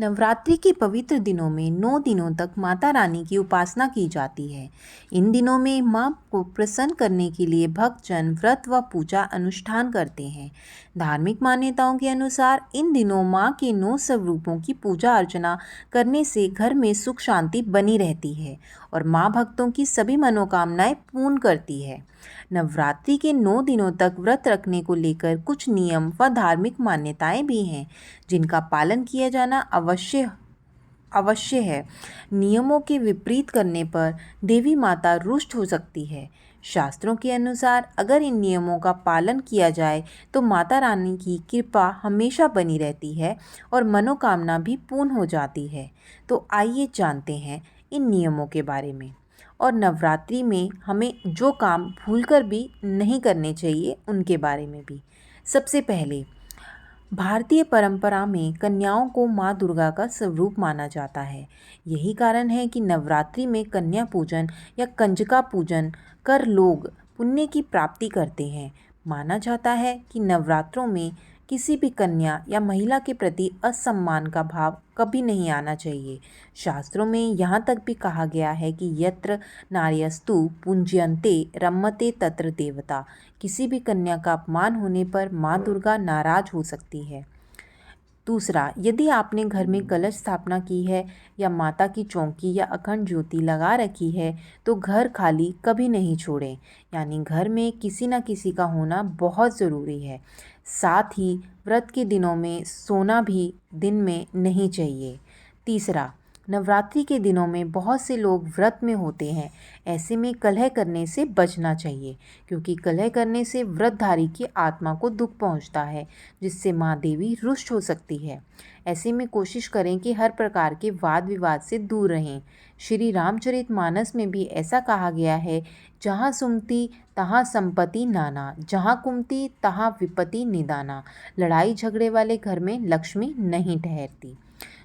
नवरात्रि के पवित्र दिनों में 9 दिनों तक माता रानी की उपासना की जाती है। इन दिनों में माँ को प्रसन्न करने के लिए भक्तजन व्रत व पूजा अनुष्ठान करते हैं। धार्मिक मान्यताओं के अनुसार इन दिनों माँ के 9 स्वरूपों की पूजा अर्चना करने से घर में सुख शांति बनी रहती है और माँ भक्तों की सभी मनोकामनाएं पूर्ण करती है। नवरात्रि के 9 दिनों तक व्रत रखने को लेकर कुछ नियम व धार्मिक मान्यताएं भी हैं, जिनका पालन किया जाना अवश्य है। नियमों के विपरीत करने पर देवी माता रुष्ट हो सकती है। शास्त्रों के अनुसार अगर इन नियमों का पालन किया जाए तो माता रानी की कृपा हमेशा बनी रहती है और मनोकामना भी पूर्ण हो जाती है। तो आइए जानते हैं इन नियमों के बारे में और नवरात्रि में हमें जो काम भूलकर भी नहीं करने चाहिए उनके बारे में भी। सबसे पहले, भारतीय परंपरा में कन्याओं को माँ दुर्गा का स्वरूप माना जाता है। यही कारण है कि नवरात्रि में कन्या पूजन या कंजका पूजन कर लोग पुण्य की प्राप्ति करते हैं। माना जाता है कि नवरात्रों में किसी भी कन्या या महिला के प्रति असम्मान का भाव कभी नहीं आना चाहिए। शास्त्रों में यहाँ तक भी कहा गया है कि यत्र नार्यस्तु पूज्यन्ते रमते तत्र देवता। किसी भी कन्या का अपमान होने पर माँ दुर्गा नाराज हो सकती है। दूसरा, यदि आपने घर में कलश स्थापना की है या माता की चौकी या अखंड ज्योति लगा रखी है तो घर खाली कभी नहीं छोड़ें, यानी घर में किसी न किसी का होना बहुत ज़रूरी है। साथ ही व्रत के दिनों में सोना भी दिन में नहीं चाहिए। तीसरा, नवरात्रि के दिनों में बहुत से लोग व्रत में होते हैं। ऐसे में कलह करने से बचना चाहिए, क्योंकि कलह करने से व्रतधारी की आत्मा को दुख पहुंचता है, जिससे माँ देवी रुष्ट हो सकती है। ऐसे में कोशिश करें कि हर प्रकार के वाद विवाद से दूर रहें। श्री रामचरितमानस में भी ऐसा कहा गया है, जहाँ सुमति तहाँ संपत्ति नाना, जहाँ कुमति तहाँ विपत्ति निदाना। लड़ाई झगड़े वाले घर में लक्ष्मी नहीं ठहरती।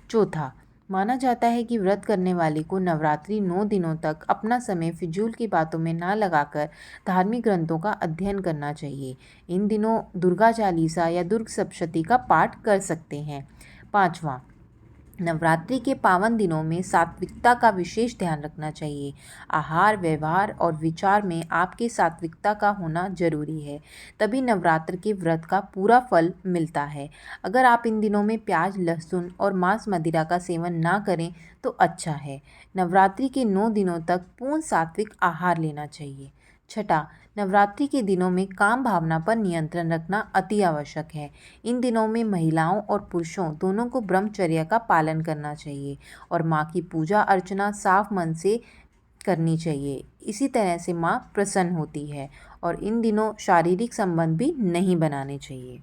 चौथा, माना जाता है कि व्रत करने वाले को नवरात्रि 9 दिनों तक अपना समय फिजूल की बातों में ना लगाकर धार्मिक ग्रंथों का अध्ययन करना चाहिए। इन दिनों दुर्गा चालीसा या दुर्ग सप्तशती का पाठ कर सकते हैं। पाँचवां, नवरात्रि के पावन दिनों में सात्विकता का विशेष ध्यान रखना चाहिए। आहार, व्यवहार और विचार में आपके सात्विकता का होना जरूरी है, तभी नवरात्र के व्रत का पूरा फल मिलता है। अगर आप इन दिनों में प्याज, लहसुन और मांस मदिरा का सेवन ना करें तो अच्छा है। नवरात्रि के 9 दिनों तक पूर्ण सात्विक आहार लेना चाहिए। छठा, नवरात्रि के दिनों में काम भावना पर नियंत्रण रखना अति आवश्यक है। इन दिनों में महिलाओं और पुरुषों दोनों को ब्रह्मचर्य का पालन करना चाहिए और माँ की पूजा अर्चना साफ मन से करनी चाहिए। इसी तरह से माँ प्रसन्न होती है और इन दिनों शारीरिक संबंध भी नहीं बनाने चाहिए।